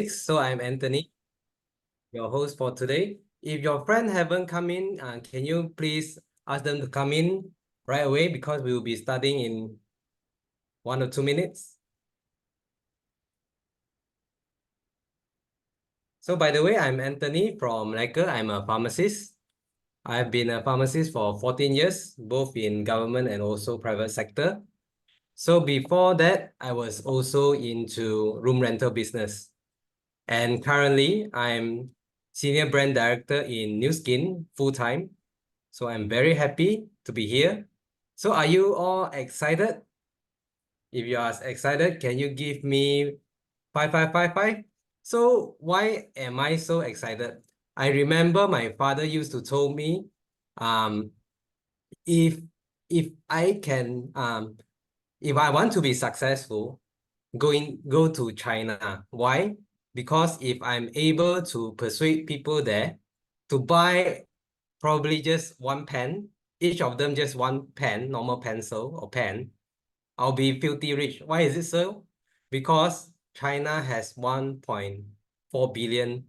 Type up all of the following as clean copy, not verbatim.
So I'm Anthony, your host for today. If your friend haven't come in, can you please ask them to come in right away because we will be starting in 1 or 2 minutes. So by the way, I'm Anthony from Malacca. I'm a pharmacist. I've been a pharmacist for 14 years, both in government and also private sector. So before that, I was also into room rental business. And currently, I'm Senior Brand Director in New Skin full-time. So I'm very happy to be here. So are you all excited? If you are excited, can you give me 5, 5, 5, 5? So why am I so excited? I remember my father used to tell me, um, if I can, if I want to be successful, go to China. Why? Because if I'm able to persuade people there to buy probably just one pen, each of them just one pen, normal pencil or pen, I'll be filthy rich. Why is it so? Because China has 1.4 billion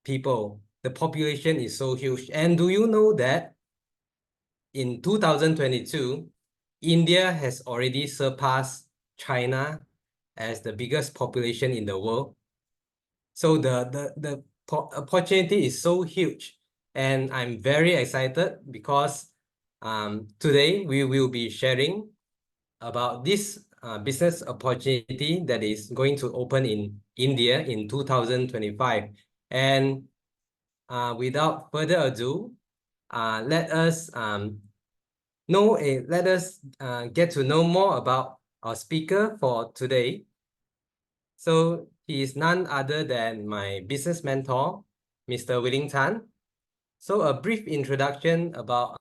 people. The population is so huge. And do you know that in 2022, India has already surpassed China as the biggest population in the world? So the opportunity is so huge, and I'm very excited because today we will be sharing about this business opportunity that is going to open in India in 2025. And without further ado, let us get to know more about our speaker for today. So he is none other than my business mentor, Mr. Willing Tan. So a brief introduction about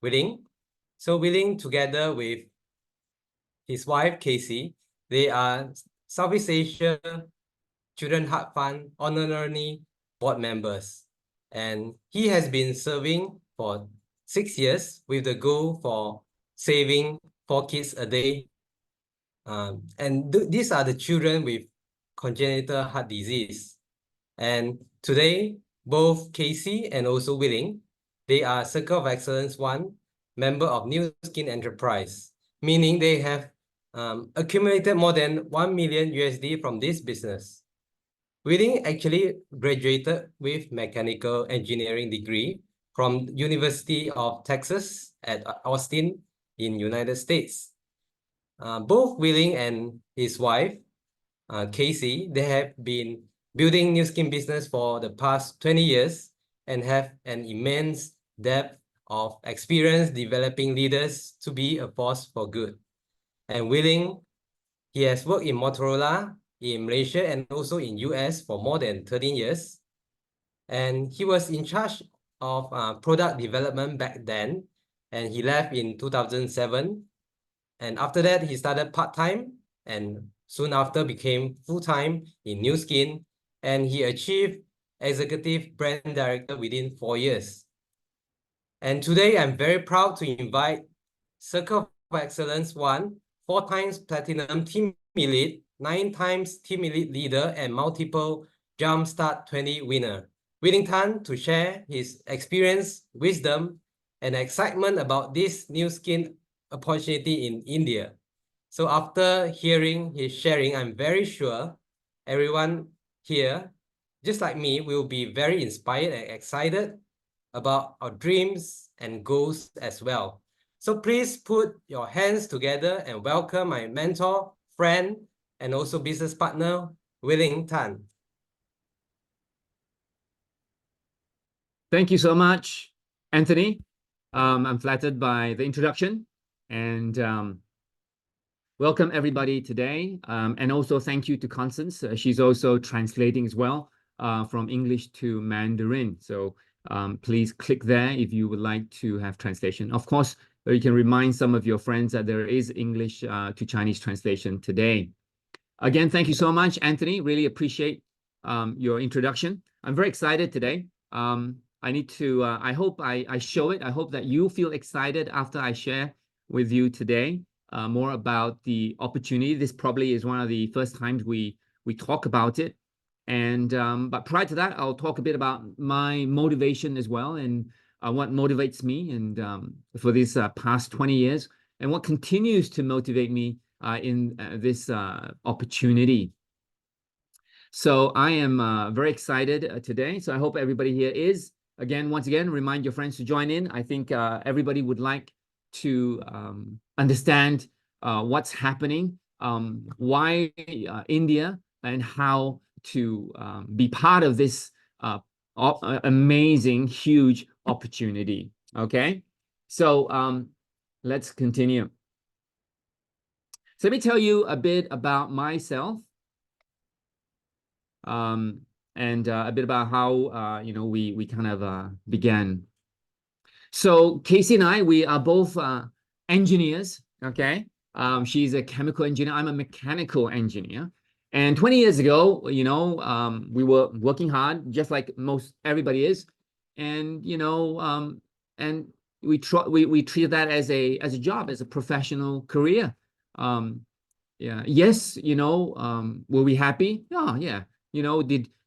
Willing. So Willing, together with his wife, Casey, they are Southeast Asia Children Heart Fund honorary board members. And he has been serving for 6 years with the goal for saving 4 kids a day. And these are the children with congenital heart disease. And today, both Casey and also Willing, they are Circle of Excellence 1 member of New Skin Enterprise, meaning they have accumulated more than 1 million USD from this business. Willing actually graduated with mechanical engineering degree from University of Texas at Austin in United States. Both Willing and his wife, Casey, they have been building New Skin business for the past 20 years and have an immense depth of experience developing leaders to be a force for good. And Willing, he has worked in Motorola, in Malaysia, and also in US for more than 13 years. And he was in charge of product development back then, and he left in 2007. And after that, he started part-time and soon after became full-time in New Skin, and he achieved executive brand director within 4 years. And today, I'm very proud to invite Circle of Excellence 1, 4 times Platinum Team Elite, 9 times Team Elite leader, and multiple Jumpstart 20 winner, Willing Tan, to share his experience, wisdom, and excitement about this New Skin opportunity in India. So after hearing his sharing, I'm very sure everyone here, just like me, will be very inspired and excited about our dreams and goals as well. So please put your hands together and welcome my mentor, friend, and also business partner, Willing Tan. Thank you so much, Anthony. I'm flattered by the introduction, and welcome everybody today. And also thank you to Constance. She's also translating as well from English to Mandarin. So please click there if you would like to have translation. Of course, you can remind some of your friends that there is English to Chinese translation today. Again, thank you so much, Anthony. Really appreciate your introduction. I'm very excited today. I need to, I hope I show it. I hope that you feel excited after I share with you today more about the opportunity. This probably is one of the first times we talk about it. And but prior to that, I'll talk a bit about my motivation as well, and what motivates me, and for these past 20 years, and what continues to motivate me in this opportunity. So I am very excited today. So I hope everybody here is. Once again, remind your friends to join in. I think everybody would like to understand what's happening, why India, and how to be part of this amazing, huge opportunity. Okay, so let's continue. So let me tell you a bit about myself. And a bit about how we kind of began. So Casey and I, we are both engineers. Okay, she's a chemical engineer. I'm a mechanical engineer. And 20 years ago, we were working hard, just like most everybody is, and and we treated that as a job, as a professional career. Yeah. Yes. Were we happy? Oh, yeah.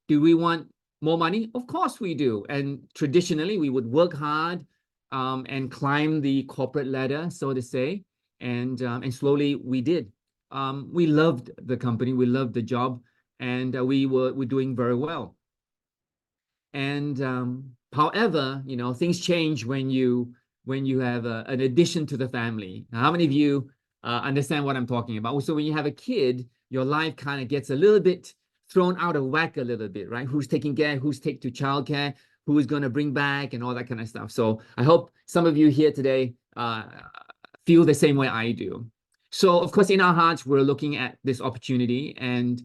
Do we want more money? Of course we do. And traditionally, we would work hard and climb the corporate ladder, so to say. And slowly we did. We loved the company. We loved the job. And we were doing very well. And however, things change when you have an addition to the family. Now, how many of you understand what I'm talking about? So when you have a kid, your life kind of gets a little bit thrown out of whack a little bit, right? Who's taking care? Who's take to childcare? Who is going to bring back and all that kind of stuff. So I hope some of you here today feel the same way I do. So of course, in our hearts, we're looking at this opportunity and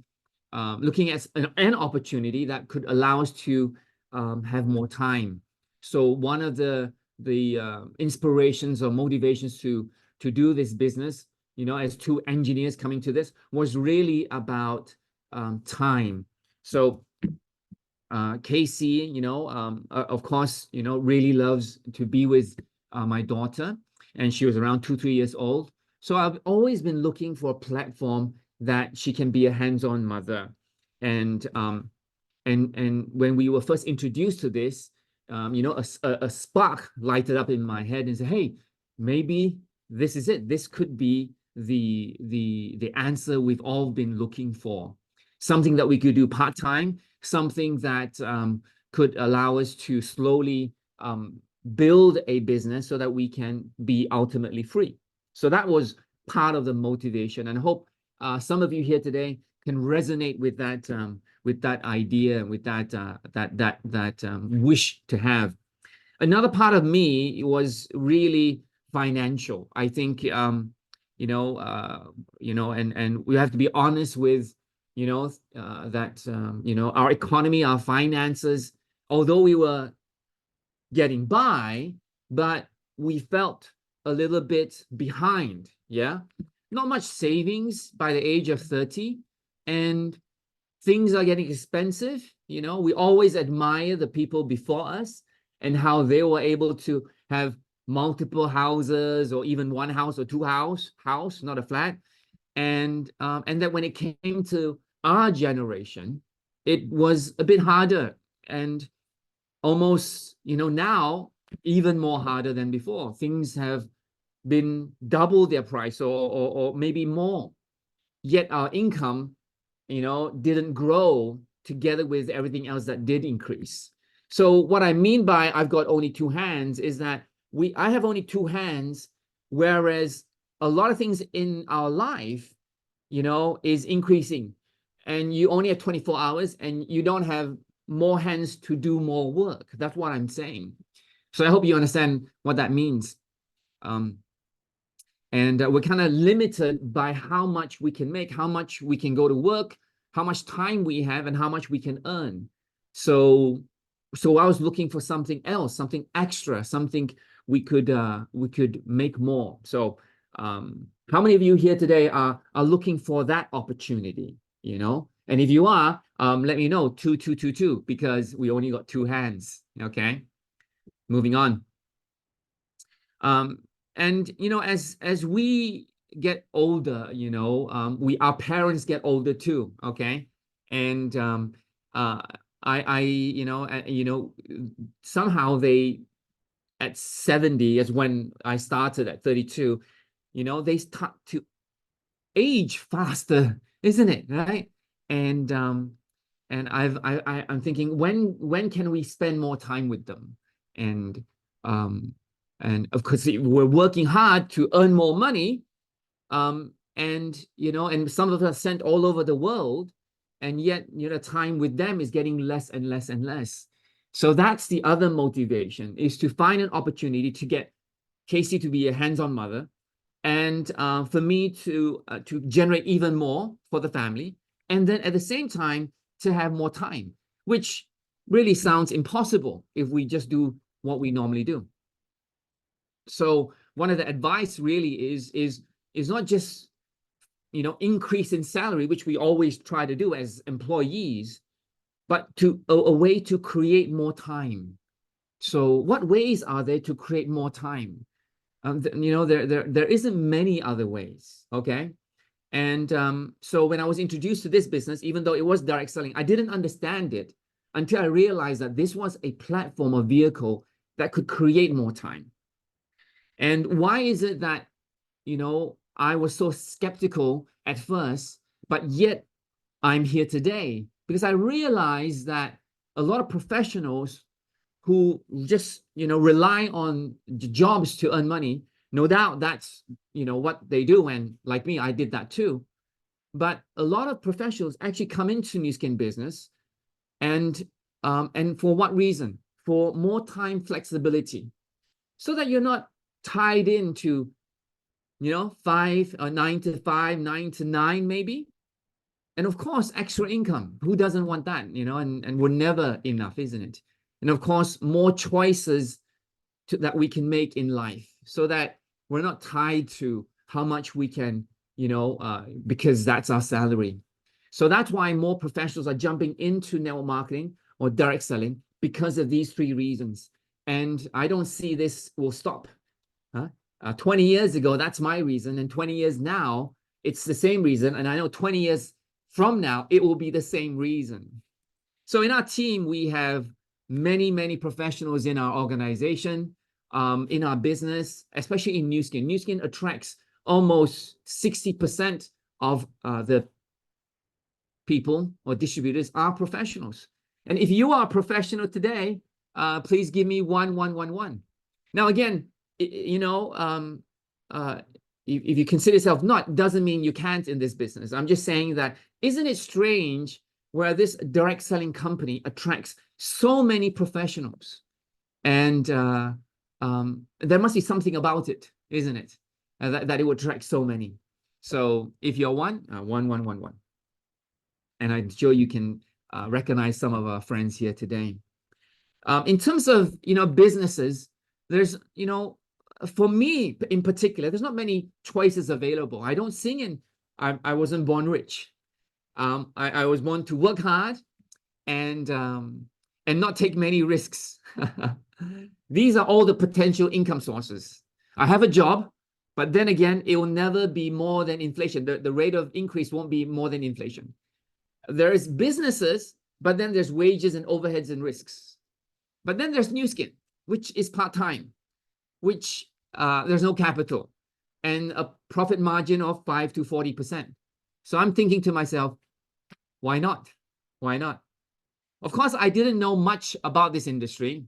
looking at an opportunity that could allow us to have more time. So one of the inspirations or motivations to do this business, as two engineers coming to this, was really about time. So Casey, of course, really loves to be with my daughter, and she was around 3 years old. So I've always been looking for a platform that she can be a hands-on mother. And when we were first introduced to this, a spark lighted up in my head and said, hey, maybe this is it. This could be the answer we've all been looking for. Something that we could do part-time, something that could allow us to slowly build a business so that we can be ultimately free. So that was part of the motivation, and I hope some of you here today can resonate with that idea, with that wish to have. Another part of me was really financial. I think and we have to be honest with that our economy, our finances, although we were getting by, but we felt a little bit behind. Yeah, not much savings by the age of 30, and things are getting expensive. We always admire the people before us and how they were able to have multiple houses, or even one house or two house, not a flat. And that when it came to our generation, it was a bit harder, and almost, now even more harder than before. Things have been double their price, or maybe more. Yet our income, didn't grow together with everything else that did increase. So what I mean by I've got only two hands is that I have only two hands, whereas a lot of things in our life, is increasing, and you only have 24 hours and you don't have more hands to do more work. That's what I'm saying. So I hope you understand what that means. And we're kind of limited by how much we can make, how much we can go to work, how much time we have, and how much we can earn. So I was looking for something else, something extra, something we could make more. So how many of you here today are looking for that opportunity? And if you are, let me know, 2, because we only got two hands. Okay, moving on. And as we get older, our parents get older too. Okay, and somehow they, at 70 is when I started at 32, they start to age faster, isn't it? Right? And I'm thinking, when can we spend more time with them? And of course we're working hard to earn more money, and some of us sent all over the world, and yet time with them is getting less and less and less. So that's the other motivation, is to find an opportunity to get Casey to be a hands-on mother, and for me to generate even more for the family, and then at the same time to have more time, which really sounds impossible if we just do what we normally do. So one of the advice really is not just increase in salary, which we always try to do as employees, but to a way to create more time. So what ways are there to create more time? There isn't many other ways, okay? And so when I was introduced to this business, even though it was direct selling, I didn't understand it until I realized that this was a platform, a vehicle that could create more time. And why is it that, I was so skeptical at first, but yet I'm here today? Because I realized that a lot of professionals who just, rely on jobs to earn money, no doubt that's, what they do. And like me, I did that too. But a lot of professionals actually come into Nu Skin business, and for what reason? For more time flexibility, so that you're not tied into, 5 or 9 to 5, 9 to 9 maybe. And of course, extra income. Who doesn't want that? And we're never enough, isn't it? And of course, more choices that we can make in life, so that we're not tied to how much we can, because that's our salary. So that's why more professionals are jumping into network marketing or direct selling, because of these 3 reasons. And I don't see this will stop. 20 years ago, that's my reason. And 20 years now, it's the same reason. And I know 20 years from now, it will be the same reason. So in our team, we have many, many professionals in our organization, in our business, especially in Nu Skin. Nu Skin attracts almost 60% of the people or distributors are professionals. And if you are a professional today, please give me 1111. Now, again, if you consider yourself not, doesn't mean you can't in this business. I'm just saying that, isn't it strange where this direct selling company attracts so many professionals? And there must be something about it, isn't it? That it would attract so many. So if you're 1111. And I'm sure you can recognize some of our friends here today. In terms of, businesses, there's, for me in particular, there's not many choices available. I don't sing, and I wasn't born rich. I was born to work hard and not take many risks. These are all the potential income sources. I have a job, but then again, it will never be more than inflation. The rate of increase won't be more than inflation. There is businesses, but then there's wages and overheads and risks. But then there's Nu Skin, which is part-time, which there's no capital, and a profit margin of 5 to 40%. So I'm thinking to myself, why not? Why not? Of course, I didn't know much about this industry,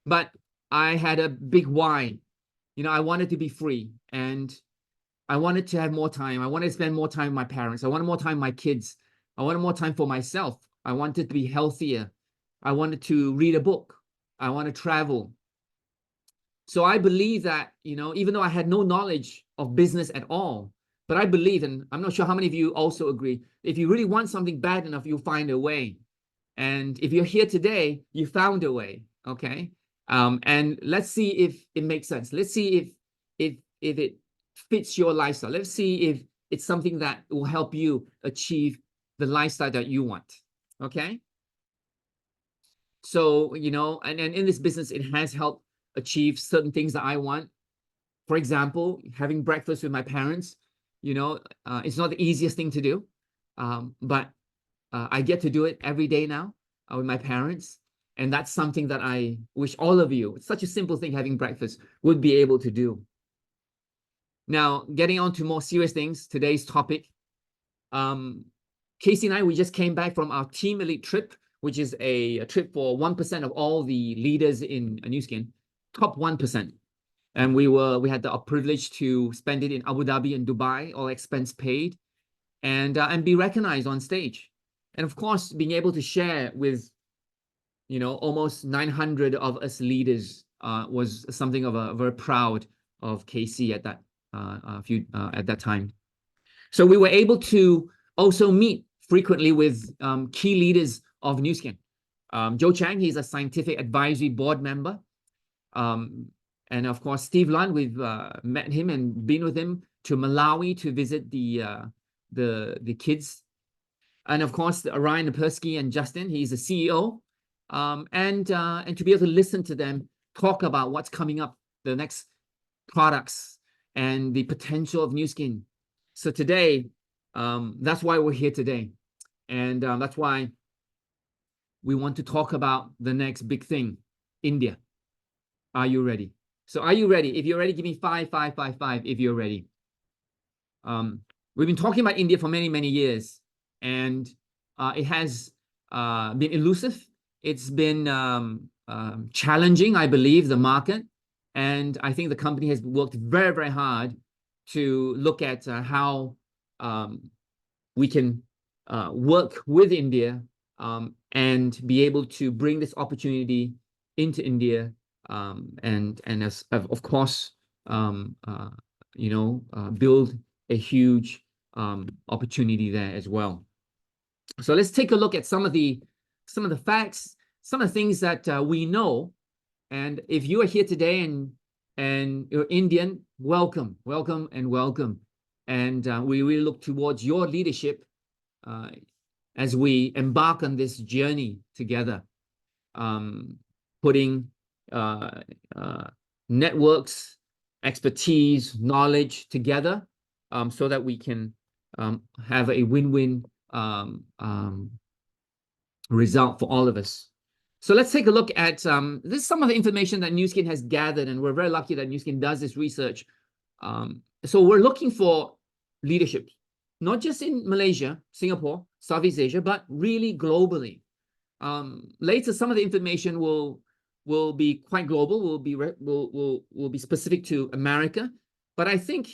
but I had a big why. I wanted to be free, and I wanted to have more time. I wanted to spend more time with my parents. I wanted more time with my kids. I wanted more time for myself. I wanted to be healthier. I wanted to read a book. I want to travel. So I believe that, even though I had no knowledge of business at all, but I believe, and I'm not sure how many of you also agree, if you really want something bad enough, you'll find a way. And if you're here today, you found a way, okay? And let's see if it makes sense. Let's see if it fits your lifestyle. Let's see if it's something that will help you achieve the lifestyle that you want, okay? So, and in this business, it has helped achieve certain things that I want. For example, having breakfast with my parents, it's not the easiest thing to do, but I get to do it every day now with my parents. And that's something that I wish all of you, it's such a simple thing, having breakfast, would be able to do. Now, getting on to more serious things, today's topic. Casey and I, we just came back from our Team Elite trip, which is a trip for 1% of all the leaders in Nu Skin, top 1%. And we had the privilege to spend it in Abu Dhabi and Dubai, all expense paid, and be recognized on stage. And of course, being able to share with, almost 900 of us leaders was something of a very proud of Casey at that at that time. So we were able to also meet frequently with key leaders of Nu Skin. Joe Chang, he's a scientific advisory board member. And of course, Steve Lund, we've met him and been with him to Malawi to visit the kids. And of course, Ryan Napersky and Justin, he's the CEO. And to be able to listen to them talk about what's coming up, the next products and the potential of Nu Skin. So today, that's why we're here today. And that's why we want to talk about the next big thing, India. Are you ready? So are you ready? If you're ready, give me 5, 5, 5, 5 if you're ready. We've been talking about India for many, many years. And it has been elusive. It's been challenging, I believe, the market. And I think the company has worked very, very hard to look at how we can work with India and be able to bring this opportunity into India and as, of course, build a huge opportunity there as well. So let's take a look at some of the facts, some of the things that we know. And if you are here today and you're Indian, welcome, welcome, and welcome. And we really look towards your leadership as we embark on this journey together, putting networks, expertise, knowledge together so that we can have a win-win result for all of us. So let's take a look at this is some of the information that Nu Skin has gathered, and we're very lucky that Nu Skin does this research. So we're looking for leadership, not just in Malaysia, Singapore, Southeast Asia, but really globally. Later, some of the information will be quite global, will be specific to America, but I think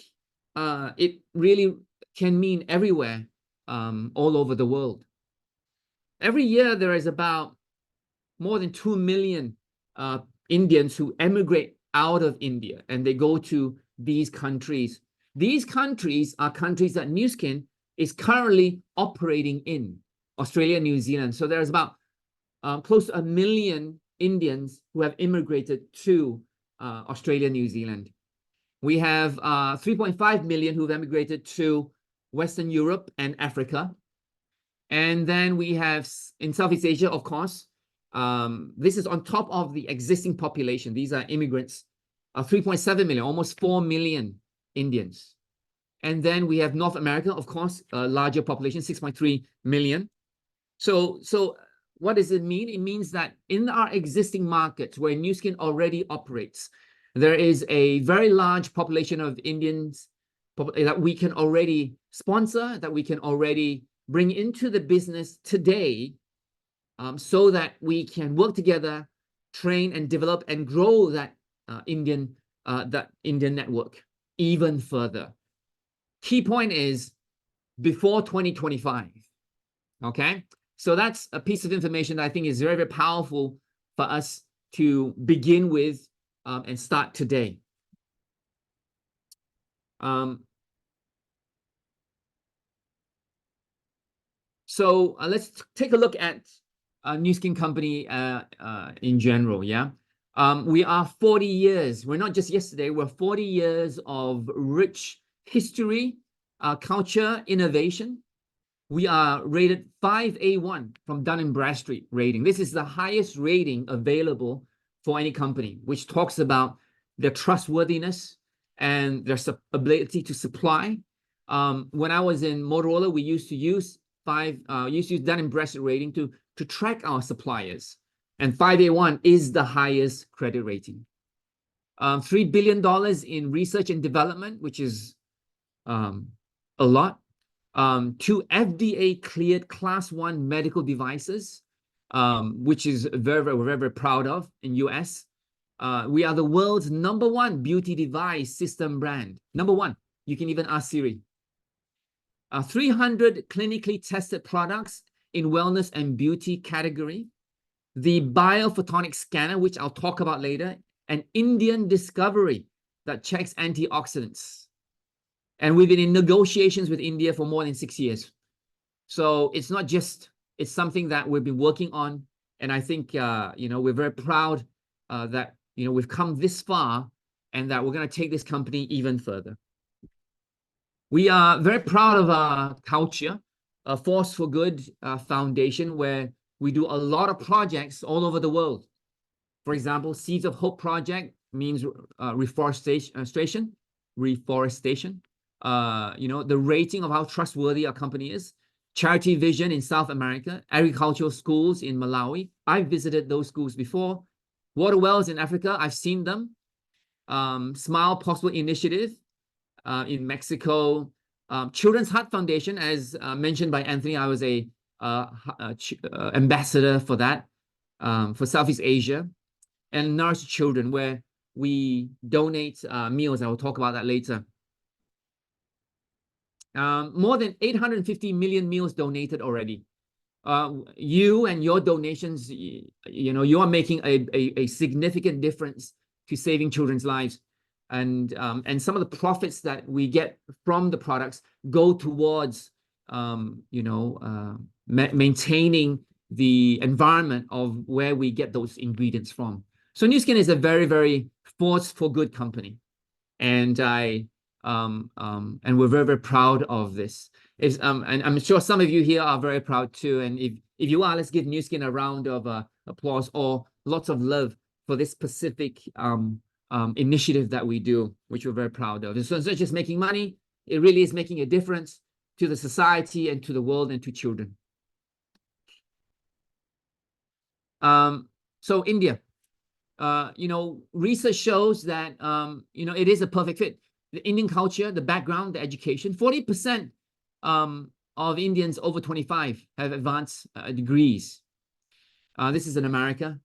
it really can mean everywhere, all over the world. Every year, there is about more than 2 million Indians who emigrate out of India, and they go to these countries. These countries are countries that Nu Skin is currently operating in, Australia, New Zealand. So there's about close to 1 million Indians who have immigrated to Australia, New Zealand. We have 3.5 million who've emigrated to Western Europe and Africa. And then we have in Southeast Asia, of course, this is on top of the existing population. These are immigrants, 3.7 million, almost 4 million Indians. And then we have North America, of course, a larger population, 6.3 million. So what does it mean? It means that in our existing markets where Nu Skin already operates, there is a very large population of Indians that we can already sponsor, that we can already bring into the business today, so that we can work together, train and develop and grow that Indian network even further. Key point is before 2025. Okay, so that's a piece of information that I think is very, very powerful for us to begin with and start today. So let's take a look at Nu Skin company in general. Yeah, we are 40 years. We're not just yesterday. We're 40 years of rich history, culture, innovation. We are rated 5A1 from Dun & Bradstreet rating. This is the highest rating available for any company, which talks about their trustworthiness and their ability to supply. When I was in Motorola, we used to use use Dun and Bradstreet rating to track our suppliers. And 5A1 is the highest credit rating. $3 billion in research and development, which is a lot. 2 FDA cleared class 1 medical devices, which is we're very proud of in US. We are the world's #1 beauty device system brand. #1. You can even ask Siri. 300 clinically tested products in wellness and beauty category. The biophotonic scanner, which I'll talk about later, an Indian discovery that checks antioxidants. And we've been in negotiations with India for more than 6 years. So it's not just, it's something that we've been working on. And I think, we're very proud that, we've come this far and that we're going to take this company even further. We are very proud of our culture, a Force for Good Foundation, where we do a lot of projects all over the world. For example, Seeds of Hope project means reforestation. The rating of how trustworthy our company is. Charity Vision in South America, agricultural schools in Malawi. I've visited those schools before. Water wells in Africa, I've seen them. Smile Possible Initiative in Mexico. Children's Heart Foundation, as mentioned by Anthony, I was a ambassador for that, for Southeast Asia. And Nourish Children, where we donate meals. I will talk about that later. More than 850 million meals donated already. You and your donations, you are making a significant difference to saving children's lives. And some of the profits that we get from the products go towards, maintaining the environment of where we get those ingredients from. So Nu Skin is a very, very Force for Good company. And we're very, very proud of this. And I'm sure some of you here are very proud too. And if you are, let's give Nu Skin a round of applause or lots of love for this specific initiative that we do, which we're very proud of. So it's not just making money, it really is making a difference to the society and to the world and to children. So India, research shows that, it is a perfect fit. The Indian culture, the background, the education, 40% of Indians over 25 have advanced degrees. This is in America.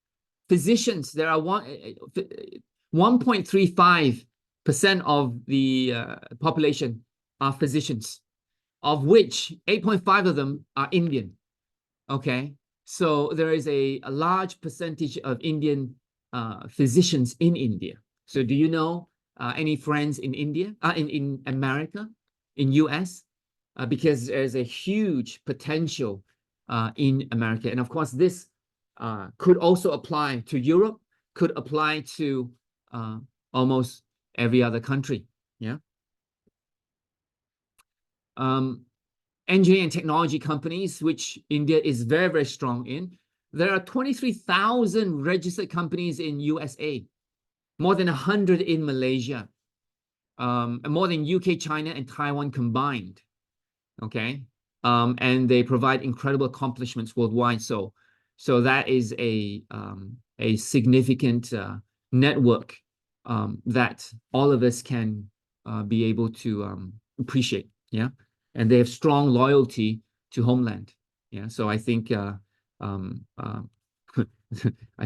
Physicians, there are 1.35% of the population are physicians, of which 8.5 of them are Indian. Okay, so there is a large percentage of Indian physicians in India. So do you know any friends in India, in America, in US? Because there's a huge potential in America. And of course, this could also apply to Europe, could apply to almost every other country. Yeah. Engineering and technology companies, which India is very, very strong in. There are 23,000 registered companies in USA, more than 100 in Malaysia, and more than UK, China, and Taiwan combined. Okay, and they provide incredible accomplishments worldwide. So that is a significant network that all of us can be able to appreciate. Yeah, and they have strong loyalty to homeland. Yeah, so I think I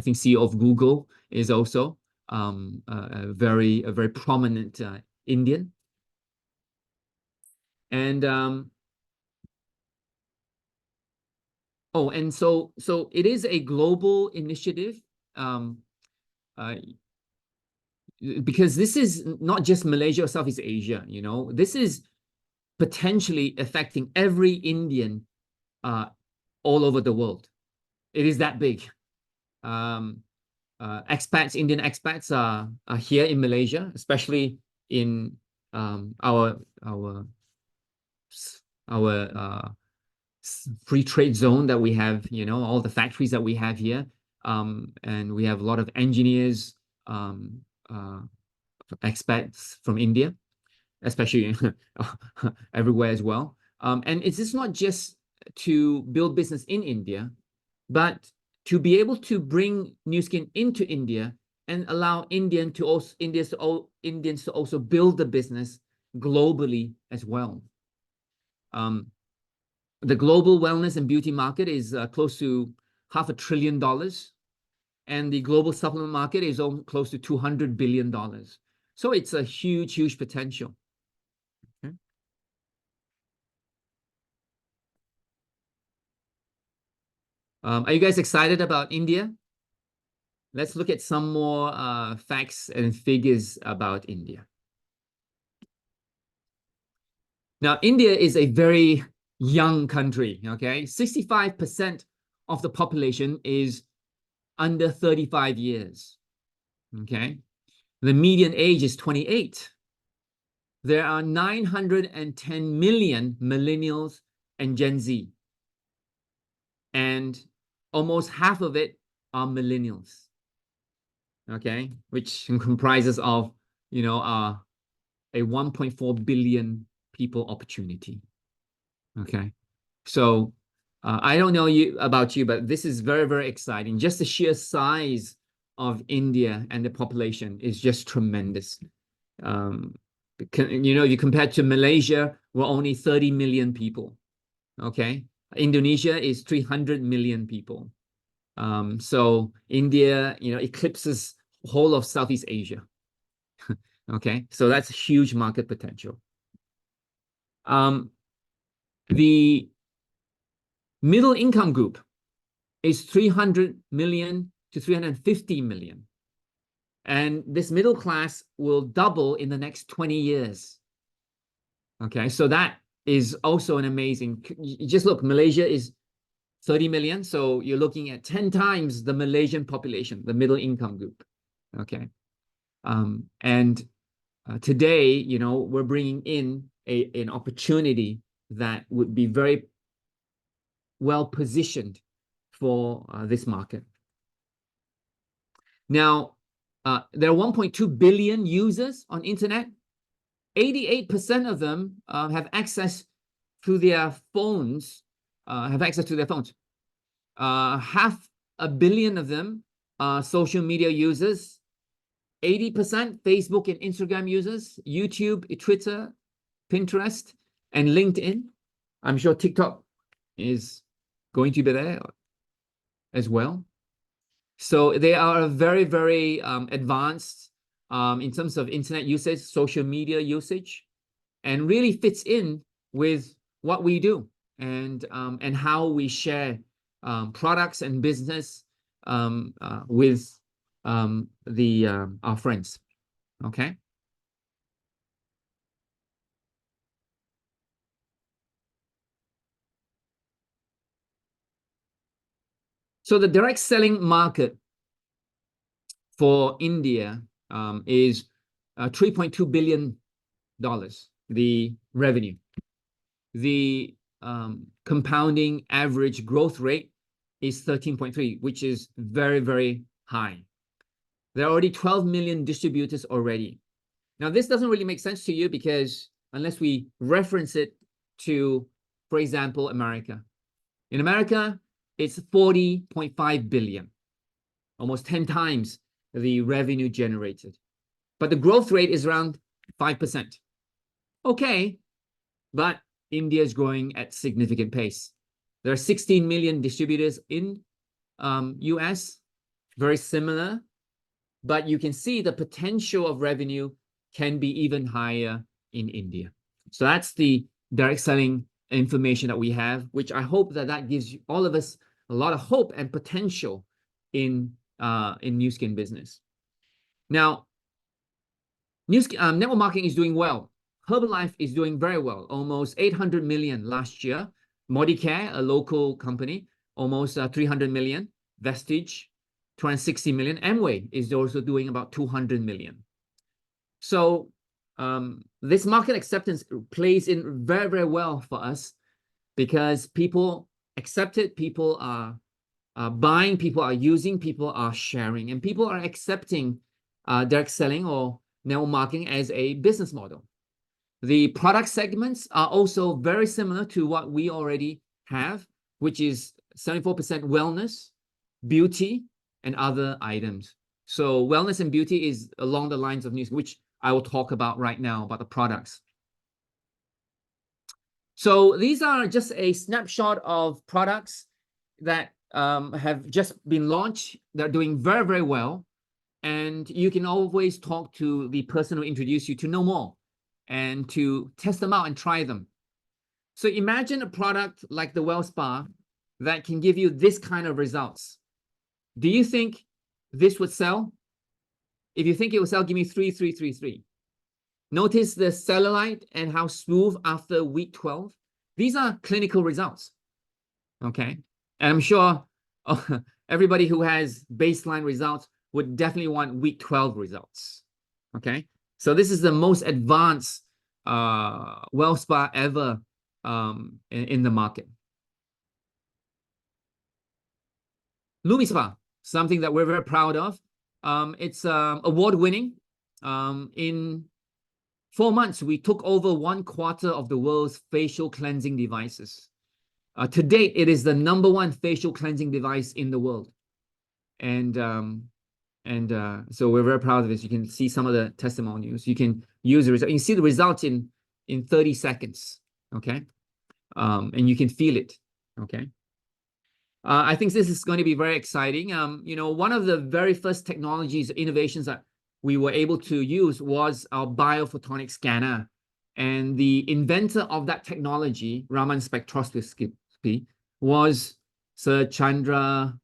think CEO of Google is also a very prominent Indian. And and so it is a global initiative, because this is not just Malaysia or Southeast Asia. This is potentially affecting every Indian all over the world. It is that big. Expats, Indian expats are here in Malaysia, especially in our free trade zone that we have, all the factories that we have here. And we have a lot of engineers, expats from India, especially everywhere as well. And it's not just to build business in India, but to be able to bring Nu Skin into India and allow Indians to also build the business globally as well. The global wellness and beauty market is close to $500 billion, and the global supplement market is close to $200 billion. So it's a huge, huge potential. Okay. Are you guys excited about India? Let's look at some more facts and figures about India. Now, India is a very young country, okay? 65% of the population is under 35 years, okay? The median age is 28. There are 910 million millennials and Gen Z, and almost half of it are millennials, okay? Which comprises of, you know, a 1.4 billion people opportunity, okay? So I don't know about you, but this is very, very exciting. Just the sheer size of India and the population is just tremendous. You know, if you compare to Malaysia, we're only 30 million people, okay? Indonesia is 300 million people. So India, you know, eclipses whole of Southeast Asia, okay? So that's a huge market potential. The middle income group is 300 million to 350 million. And this middle class will double in the next 20 years. Okay, so that is also an amazing, just look, Malaysia is 30 million. So you're looking at 10 times the Malaysian population, the middle income group. Okay. Today, you know, we're bringing in an opportunity that would be very well positioned for this market. Now, there are 1.2 billion users on internet. 88% of them have access to their phones. Half a billion of them are social media users. 80% Facebook and Instagram users, YouTube, Twitter, Pinterest, and LinkedIn. I'm sure TikTok is going to be there as well. So they are very, very advanced in terms of internet usage, social media usage, and really fits in with what we do and how we share products and business with our friends. Okay. So the direct selling market for India is $3.2 billion, the revenue. The compounding average growth rate is 13.3, which is very, very high. There are already 12 million distributors already. Now, this doesn't really make sense to you because unless we reference it to, for example, America. In America, it's 40.5 billion, almost 10 times the revenue generated. But the growth rate is around 5%. Okay, but India is growing at significant pace. There are 16 million distributors in US, very similar, but you can see the potential of revenue can be even higher in India. So that's the direct selling information that we have, which I hope that gives all of us a lot of hope and potential in Nu Skin business. Now, network marketing is doing well. Herbalife is doing very well, almost 800 million last year. Modicare, a local company, almost 300 million. Vestige, 260 million. Amway is also doing about 200 million. So this market acceptance plays in very, very well for us because people accept it, people are buying, people are using, people are sharing, and people are accepting direct selling or network marketing as a business model. The product segments are also very similar to what we already have, which is 74% wellness, beauty, and other items. So wellness and beauty is along the lines of news, which I will talk about right now, about the products. So these are just a snapshot of products that have just been launched. They're doing very, very well. And you can always talk to the person who introduced you to know more and to test them out and try them. So imagine a product like the Well Spa that can give you this kind of results. Do you think this would sell? If you think it will sell, give me 3, 3, 3, 3. Notice the cellulite and how smooth after week 12. These are clinical results, okay? And I'm sure everybody who has baseline results would definitely want week 12 results, okay? So this is the most advanced Well Spa ever in the market. LumiSpa, something that we're very proud of. It's award-winning. In 4 months, we took over 1/4 of the world's facial cleansing devices. To date, it is the #1 facial cleansing device in the world. And so we're very proud of this. You can see some of the testimonials. You can use the result. You can see the results in 30 seconds, okay? And you can feel it, okay? I think this is going to be very exciting. You know, one of the very first technologies, innovations that we were able to use was our biophotonic scanner. And the inventor of that technology, Raman spectroscopy, was Sir Chandra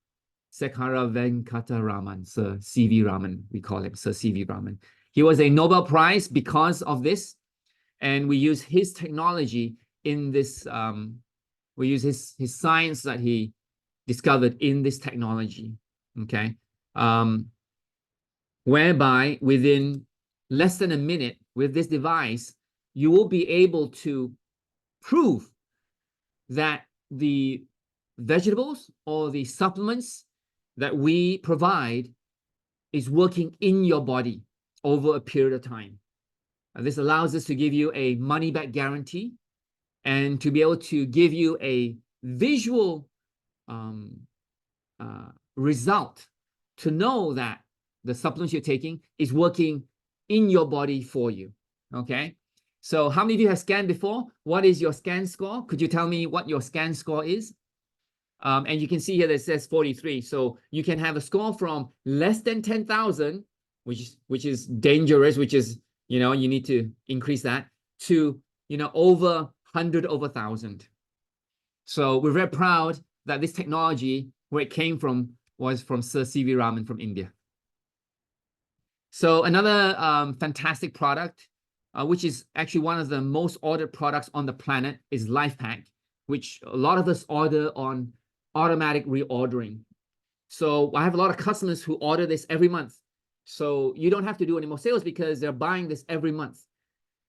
Sekhara Venkata Raman, Sir C.V. Raman, we call him Sir C.V. Raman. He was a Nobel Prize because of this. And we use his technology in this, we use his science that he discovered in this technology, okay? Whereby within less than a minute with this device, you will be able to prove that the vegetables or the supplements that we provide is working in your body over a period of time. This allows us to give you a money-back guarantee and to be able to give you a visual result to know that the supplements you're taking is working in your body for you, okay? So how many of you have scanned before? What is your scan score? Could you tell me what your scan score is? And you can see here that it says 43. So you can have a score from less than 10,000, which is dangerous, which is, you know, you need to increase that, to, you know, over 100 over 1,000. So we're very proud that this technology, where it came from, was from Sir C.V. Raman from India. So another fantastic product, which is actually one of the most ordered products on the planet, is LifePack, which a lot of us order on automatic reordering. So I have a lot of customers who order this every month. So you don't have to do any more sales because they're buying this every month.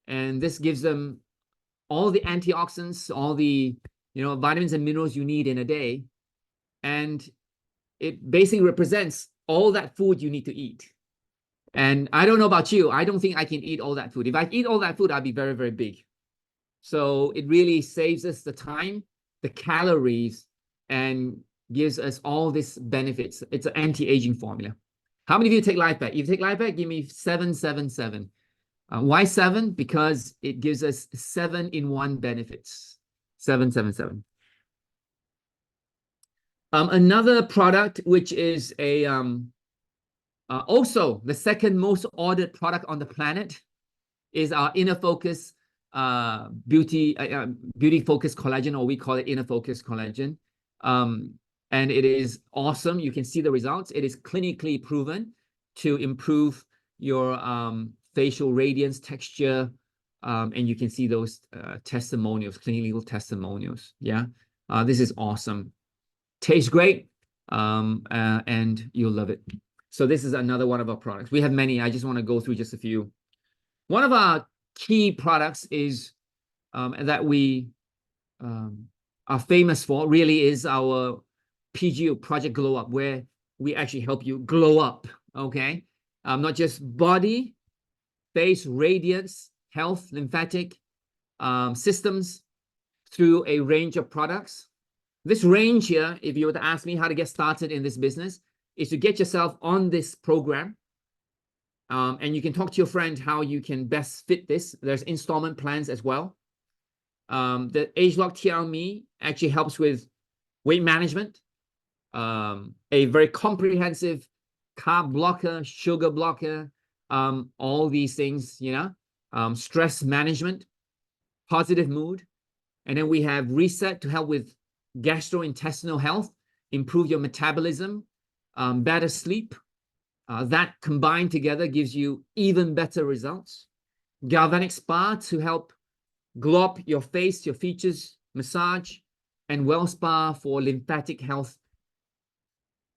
And this gives them all the antioxidants, all the, you know, vitamins and minerals you need in a day. And it basically represents all that food you need to eat. And I don't know about you, I don't think I can eat all that food. If I eat all that food, I'd be very, very big. So it really saves us the time, the calories, and gives us all these benefits. It's an anti-aging formula. How many of you take LifePack? If you take LifePack, give me 777. Why 7? Because it gives us 7-in-1 benefits. 777. Another product, which is a also the second most ordered product on the planet, is our Inner Focus Beauty Focus Collagen, or we call it Inner Focus Collagen. And it is awesome. You can see the results. It is clinically proven to improve your facial radiance, texture, and you can see those testimonials, clinical testimonials. Yeah, this is awesome. Tastes great, and you'll love it. So this is another one of our products. We have many. I just want to go through just a few. One of our key products is that we are famous for, really, is our PGU, Project Glow Up, where we actually help you glow up, okay? Not just body, face, radiance, health, lymphatic systems through a range of products. This range here, if you were to ask me how to get started in this business, is to get yourself on this program. And you can talk to your friend how you can best fit this. There's installment plans as well. The ageLOC TRME actually helps with weight management, a very comprehensive carb blocker, sugar blocker, all these things, stress management, positive mood. And then we have Reset to help with gastrointestinal health, improve your metabolism, better sleep. That combined together gives you even better results. Galvanic Spa to help glow up your face, your features, massage, and Well Spa for lymphatic health,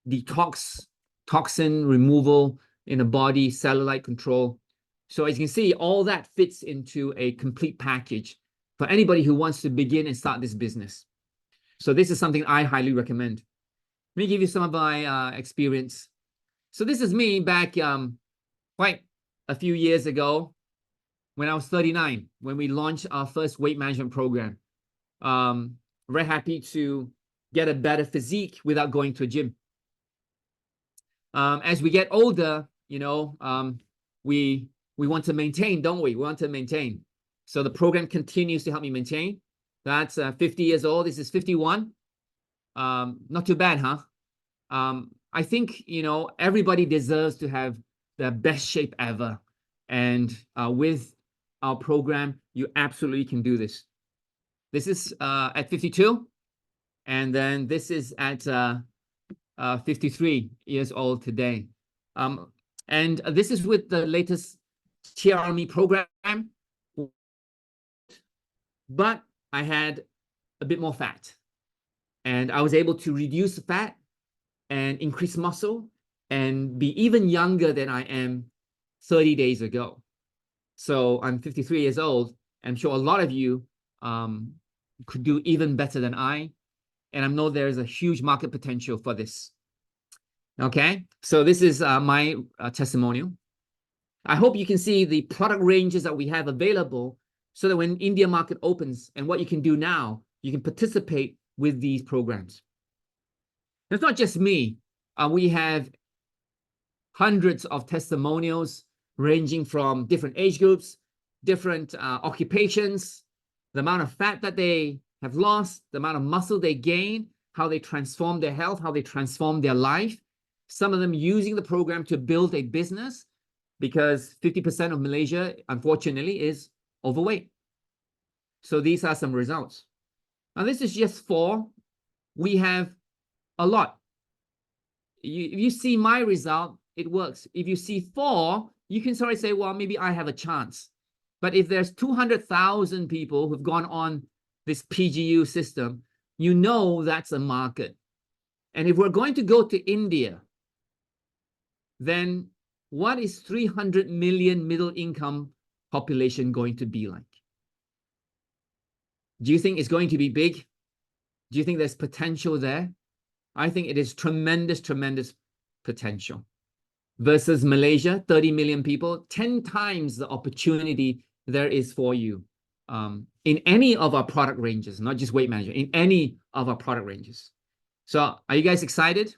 detox, toxin removal in the body, cellulite control. So as you can see, all that fits into a complete package for anybody who wants to begin and start this business. So this is something I highly recommend. Let me give you some of my experience. So this is me back quite a few years ago when I was 39, when we launched our first weight management program. Very happy to get a better physique without going to a gym. As we get older, we want to maintain, don't we? We want to maintain. So the program continues to help me maintain. That's 50 years old. This is 51. Not too bad, huh? I think, everybody deserves to have the best shape ever. And with our program, you absolutely can do this. This is at 52. And then this is at 53 years old today. And this is with the latest TRME program. But I had a bit more fat. And I was able to reduce the fat and increase muscle and be even younger than I am 30 days ago. So I'm 53 years old. I'm sure a lot of you could do even better than I. And I know there's a huge market potential for this. Okay, so this is my testimonial. I hope you can see the product ranges that we have available so that when India market opens and what you can do now, you can participate with these programs. It's not just me. We have hundreds of testimonials ranging from different age groups, different occupations, the amount of fat that they have lost, the amount of muscle they gain, how they transform their health, how they transform their life. Some of them using the program to build a business because 50% of Malaysia, unfortunately, is overweight. So these are some results. Now, this is just 4. We have a lot. If you see my result, it works. If you see 4, you can sort of say, well, maybe I have a chance. But if there's 200,000 people who've gone on this PGU system, that's a market. And if we're going to go to India, then what is 300 million middle income population going to be like? Do you think it's going to be big? Do you think there's potential there? I think it is tremendous, tremendous potential. Versus Malaysia, 30 million people, 10 times the opportunity there is for you in any of our product ranges, not just weight management, in any of our product ranges. So are you guys excited?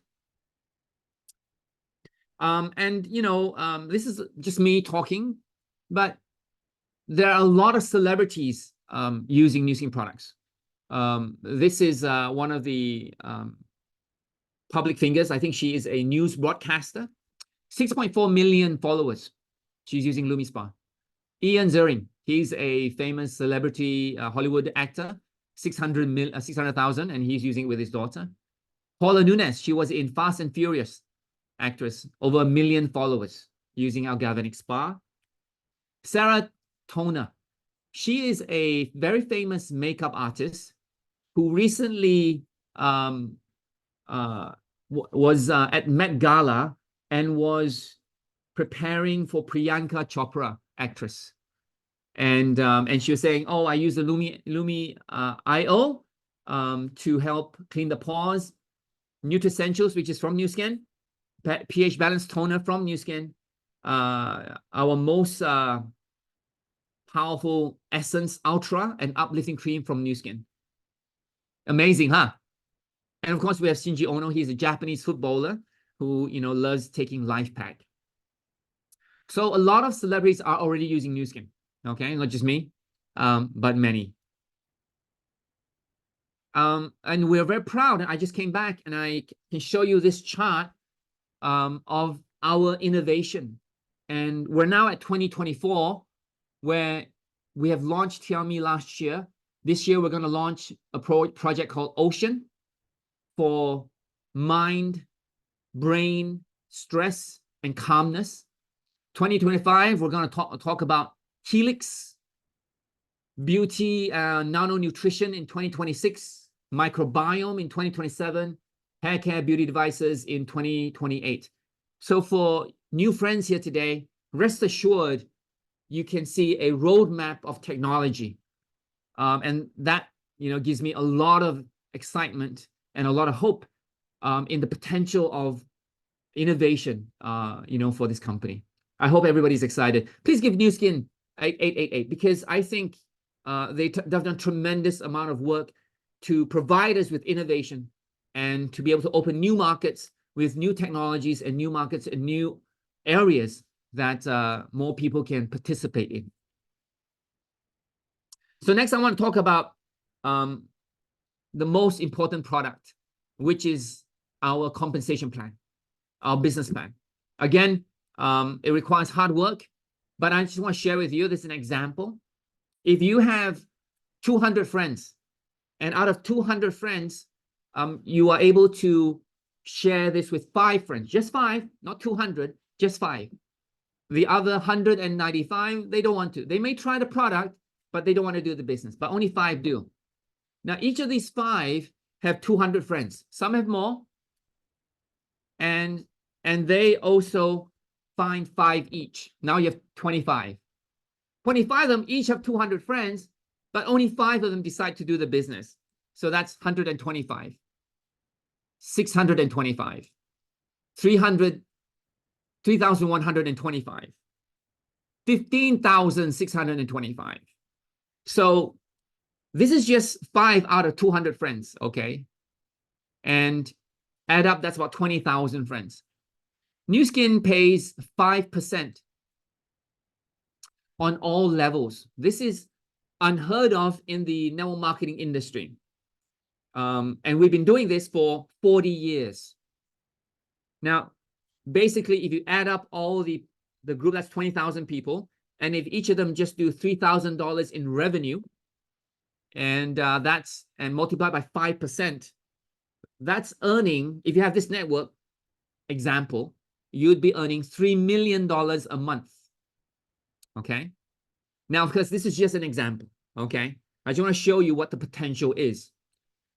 This is just me talking, but there are a lot of celebrities using Nu Skin products. This is one of the public figures. I think she is a news broadcaster. 6.4 million followers. She's using LumiSpa. Ian Ziering, he's a famous celebrity Hollywood actor. 600,000, and he's using it with his daughter. Paula Nunes, she was in Fast and Furious actress, over 1 million followers using our Galvanic Spa. Sarah Toner, she is a very famous makeup artist who recently was at Met Gala and was preparing for Priyanka Chopra, actress. And she was saying, oh, I use the Lumi IO to help clean the pores. Nutricentials, which is from Nu Skin. pH Balance Toner from Nu Skin. Our most powerful Essence Ultra and Uplifting Cream from Nu Skin. Amazing, huh? And of course, we have Shinji Ono. He's a Japanese footballer who, you know, loves taking life pack. So a lot of celebrities are already using Nu Skin. Okay, not just me, but many. And we're very proud. I just came back and I can show you this chart of our innovation. And we're now at 2024, where we have launched Xiaomi last year. This year, we're going to launch a project called Ocean for mind, brain, stress, and calmness. 2025, we're going to talk about Helix, beauty, nano nutrition in 2026, microbiome in 2027, hair care, beauty devices in 2028. So for new friends here today, rest assured, you can see a roadmap of technology. And that, you know, gives me a lot of excitement and a lot of hope in the potential of innovation, you know, for this company. I hope everybody's excited. Please give Nu Skin 8888, because I think they've done a tremendous amount of work to provide us with innovation and to be able to open new markets with new technologies and new markets and new areas that more people can participate in. So next, I want to talk about the most important product, which is our compensation plan, our business plan. Again, it requires hard work, but I just want to share with you, this is an example. If you have 200 friends, and out of 200 friends, you are able to share this with 5 friends, just 5, not 200, just 5. The other 195, they don't want to. They may try the product, but they don't want to do the business, but only 5 do. Now, each of these 5 have 200 friends. Some have more, and they also find 5 each. Now you have 25. 25 of them each have 200 friends, but only 5 of them decide to do the business. So that's 125, 625, 300, 3,125, 15,625. So this is just 5 out of 200 friends, okay? And add up, that's about 20,000 friends. Nu Skin pays 5% on all levels. This is unheard of in the network marketing industry. And we've been doing this for 40 years. Now, basically, if you add up all the group, that's 20,000 people, and if each of them just do $3,000 in revenue, and multiply by 5%, that's earning, if you have this network example, you'd be earning $3 million a month. Okay. Now, because this is just an example, okay, I just want to show you what the potential is.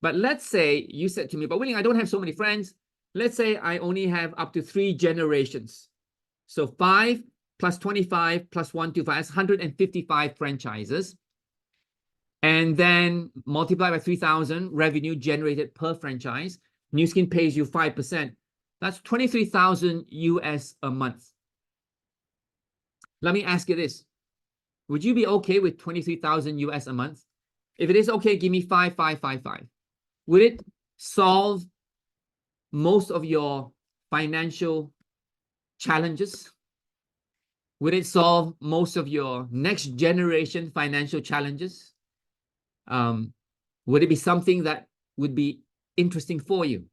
But let's say you said to me, but Willing, I don't have so many friends. Let's say I only have up to 3 generations. So 5 plus 25 plus 125, that's 155 franchises. And then multiply by 3,000 revenue generated per franchise. Nu Skin pays you 5%. That's 23,000 US a month. Let me ask you this. Would you be okay with 23,000 US a month? If it is okay, give me 5, 5, 5, 5. Would it solve most of your financial challenges? Would it solve most of your next generation financial challenges? Would it be something that would be interesting for you?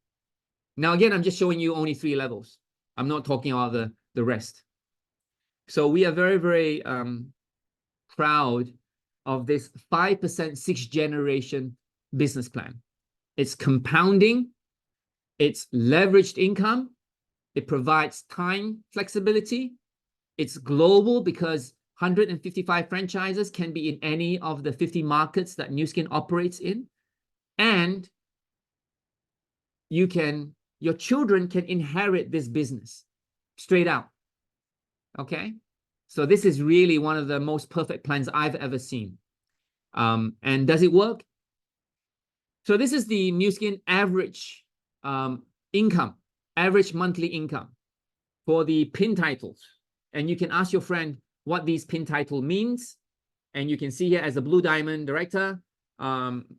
Now, again, I'm just showing you only 3 levels. I'm not talking about the rest. So we are very, very proud of this 5% 6th generation business plan. It's compounding, it's leveraged income, it provides time flexibility, it's global because 155 franchises can be in any of the 50 markets that Nu Skin operates in, and your children can inherit this business straight out. Okay, so this is really one of the most perfect plans I've ever seen. And does it work? So this is the Nu Skin average income, average monthly income for the pin titles. And you can ask your friend what these pin title means. And you can see here as a Blue Diamond director,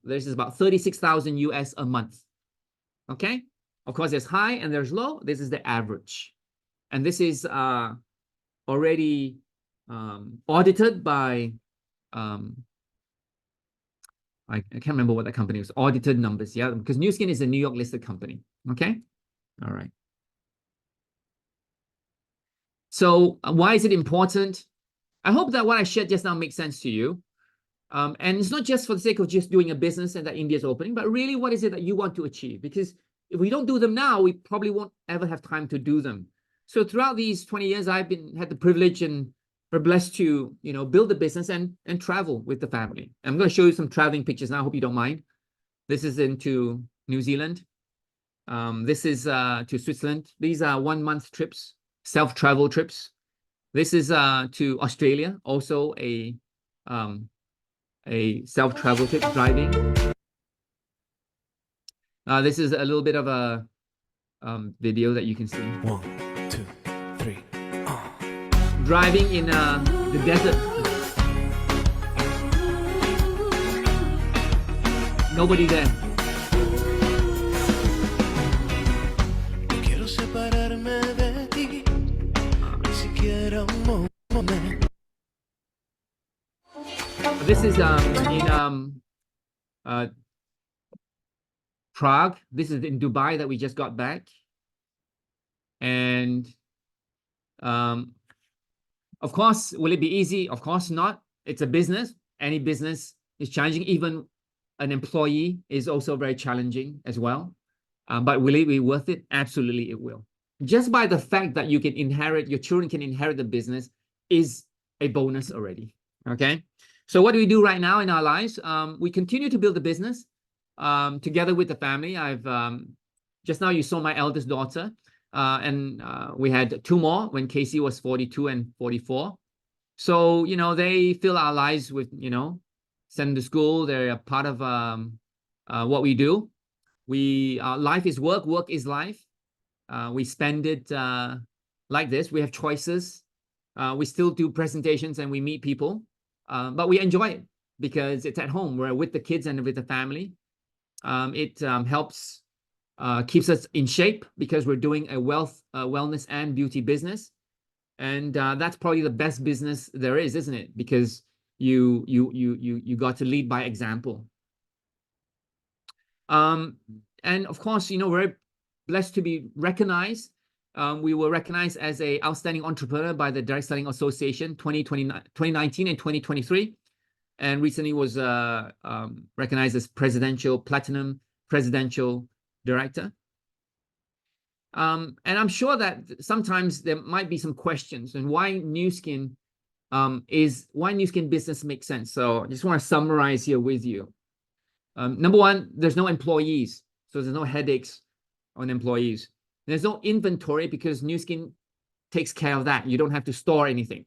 this is about 36,000 US a month. Okay. Of course, there's high and there's low. This is the average. And this is already audited by, I can't remember what that company was, audited numbers. Yeah, because Nu Skin is a New York listed company. Okay. All right. So why is it important? I hope that what I shared just now makes sense to you. And it's not just for the sake of just doing a business and that India is opening, but really what is it that you want to achieve? Because if we don't do them now, we probably won't ever have time to do them. So throughout these 20 years, I've had the privilege and we're blessed to, build a business and travel with the family. I'm going to show you some traveling pictures now. I hope you don't mind. This is into New Zealand. This is to Switzerland. These are 1 month trips, self-travel trips. This is to Australia, also a self-travel trip, driving. This is a little bit of a video that you can see. 1, 2, 3. Driving in the desert. Nobody there. Quiero separarme de ti, ni siquiera un momento. This is in Prague. This is in Dubai that we just got back. And of course, will it be easy? Of course not. It's a business. Any business is challenging. Even an employee is also very challenging as well. But will it be worth it? Absolutely, it will. Just by the fact that you can inherit, your children can inherit the business is a bonus already. Okay. So what do we do right now in our lives? We continue to build the business together with the family. I've just now you saw my eldest daughter, and we had 2 more when Casey was 42 and 44. So they fill our lives with send them to school. They're a part of what we do. Life is work, work is life. We spend it like this. We have choices. We still do presentations and we meet people. But we enjoy it because it's at home. We're with the kids and with the family. It helps, keeps us in shape because we're doing a wellness and beauty business. And that's probably the best business there is, isn't it? Because you got to lead by example. And of course, we're blessed to be recognized. We were recognized as an outstanding entrepreneur by the Direct Selling Association 2019 and 2023. And recently was recognized as Platinum Presidential Director. And I'm sure that sometimes there might be some questions on why Nu Skin business makes sense. So I just want to summarize here with you. Number one, there's no employees. So there's no headaches on employees. There's no inventory because Nu Skin takes care of that. You don't have to store anything.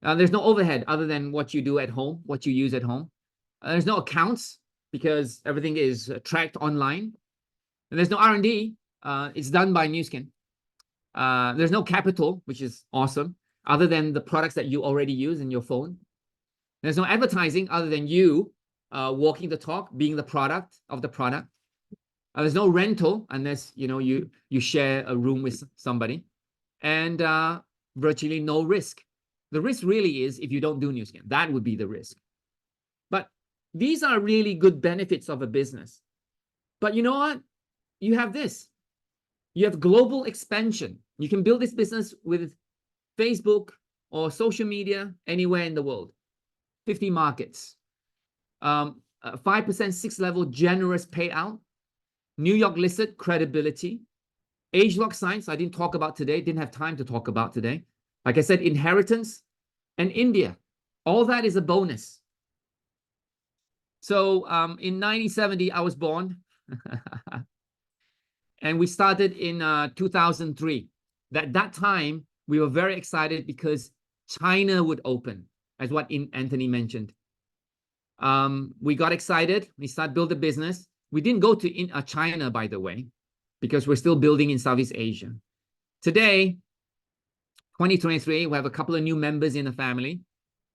There's no overhead other than what you do at home, what you use at home. There's no accounts because everything is tracked online. And there's no R&D. It's done by Nu Skin. There's no capital, which is awesome, other than the products that you already use in your phone. There's no advertising other than you walking the talk, being the product of the product. There's no rental unless you share a room with somebody, and virtually no risk. The risk really is if you don't do Nu Skin. That would be the risk. But these are really good benefits of a business. But you know what? You have this. You have global expansion. You can build this business with Facebook or social media anywhere in the world. 50 markets. 5% 6-level generous payout. New York listed credibility. Age lock science, I didn't talk about today, didn't have time to talk about today. Like I said, inheritance and India. All that is a bonus. So in 1970, I was born. And we started in 2003. At that time, we were very excited because China would open, as what Anthony mentioned. We got excited. We started building a business. We didn't go to China, by the way, because we're still building in Southeast Asia. Today, 2023, we have a couple of new members in the family.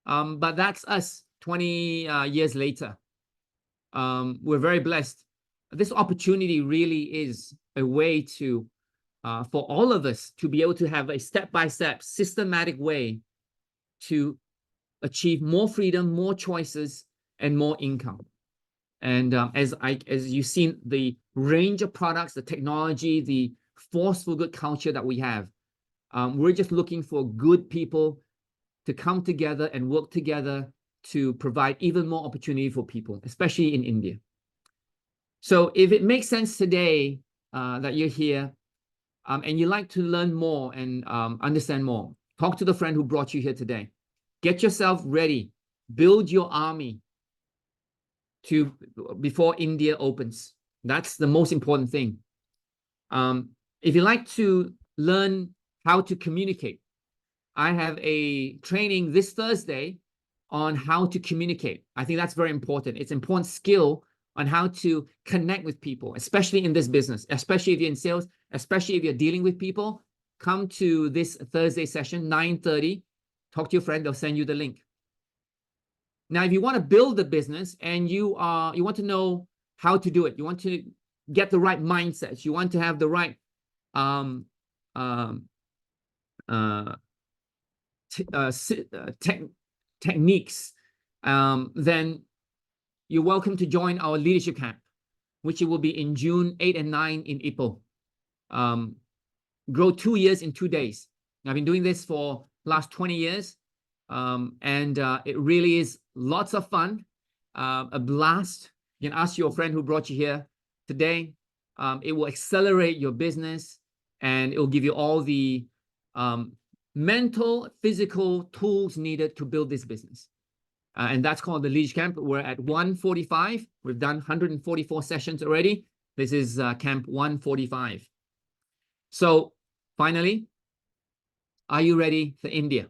But that's us 20 years later. We're very blessed. this opportunity really is a way to for all of us to be able to have a step-by-step, systematic way to achieve more freedom, more choices, and more income. And as you've seen, the range of products, the technology, the forceful good culture that we have, we're just looking for good people to come together and work together to provide even more opportunity for people, especially in India. So if it makes sense today that you're here and you like to learn more and understand more, talk to the friend who brought you here today. Get yourself ready. Build your army before India opens. That's the most important thing. If you like to learn how to communicate, I have a training this Thursday on how to communicate. I think that's very important. It's an important skill on how to connect with people, especially in this business, especially if you're in sales, especially if you're dealing with people. Come to this Thursday session, 9:30. Talk to your friend, they'll send you the link. Now, if you want to build the business and you want to know how to do it, you want to get the right mindsets, you want to have the right techniques, then you're welcome to join our leadership camp, which will be in June 8 and 9 in Ipoh. Grow 2 years in 2 days. I've been doing this for last 20 years. And it really is lots of fun, a blast. You can ask your friend who brought you here today. It will accelerate your business and it will give you all the mental, physical tools needed to build this business. And that's called the Leadership Camp. We're at 145. We've done 144 sessions already. This is Camp 145. So finally, are you ready for India?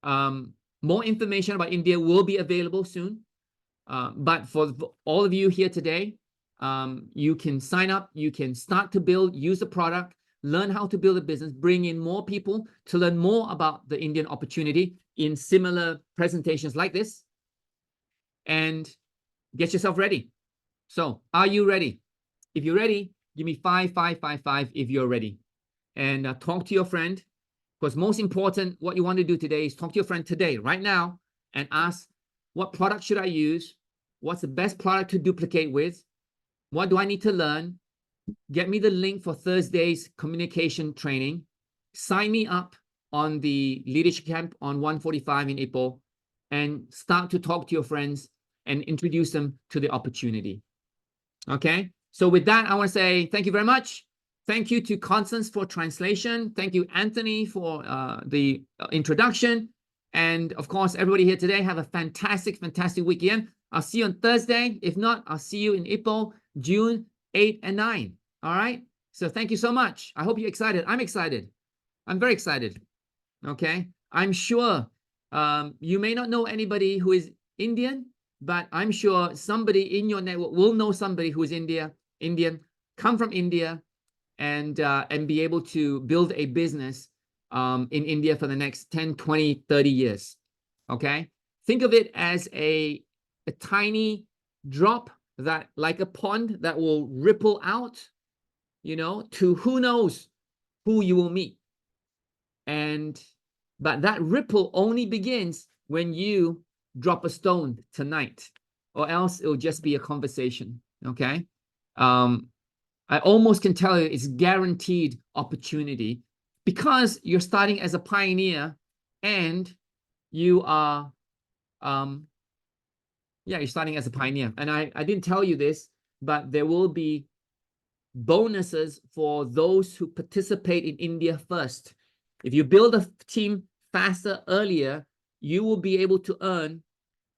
More information about India will be available soon. But for all of you here today, you can sign up, you can start to build, use the product, learn how to build a business, bring in more people to learn more about the Indian opportunity in similar presentations like this, and get yourself ready. So are you ready? If you're ready, give me 5, 5, 5, 5 if you're ready. And talk to your friend. Because most important, what you want to do today is talk to your friend today, right now, and ask, what product should I use? What's the best product to duplicate with? What do I need to learn? Get me the link for Thursday's communication training. Sign me up on the leadership camp on 145 in Ipoh, and start to talk to your friends and introduce them to the opportunity. Okay? So with that, I want to say thank you very much. Thank you to Constance for translation. Thank you, Anthony, for the introduction. And of course, everybody here today, have a fantastic, fantastic weekend. I'll see you on Thursday. If not, I'll see you in Ipoh, June 8 and 9. All right? So thank you so much. I hope you're excited. I'm excited. I'm very excited. Okay? I'm sure you may not know anybody who is Indian, but I'm sure somebody in your network will know somebody who is Indian, come from India, and be able to build a business in India for the next 10, 20, 30 years. Okay? Think of it as a tiny drop that, like a pond, that will ripple out, you know, to who knows who you will meet. But that ripple only begins when you drop a stone tonight, or else it will just be a conversation. Okay? I almost can tell you it's guaranteed opportunity, because you're starting as a pioneer and you are, you're starting as a pioneer. And I didn't tell you this, but there will be bonuses for those who participate in India first. If you build a team faster, earlier, you will be able to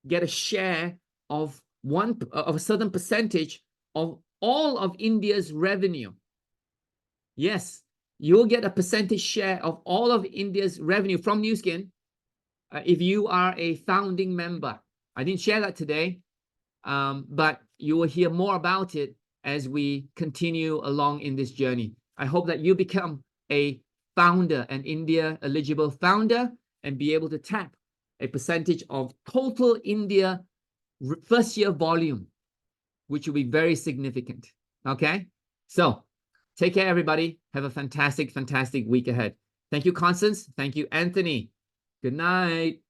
get a share of a certain percentage of all of India's revenue. Yes, you'll get a percentage share of all of India's revenue from Nu Skin if you are a founding member. I didn't share that today, but you will hear more about it as we continue along in this journey. I hope that you become a founder, an India eligible founder, and be able to tap a percentage of total India first year volume. which will be very significant. Okay? So take care, everybody. Have a fantastic, fantastic week ahead. Thank you, Constance. Thank you, Anthony. Good night.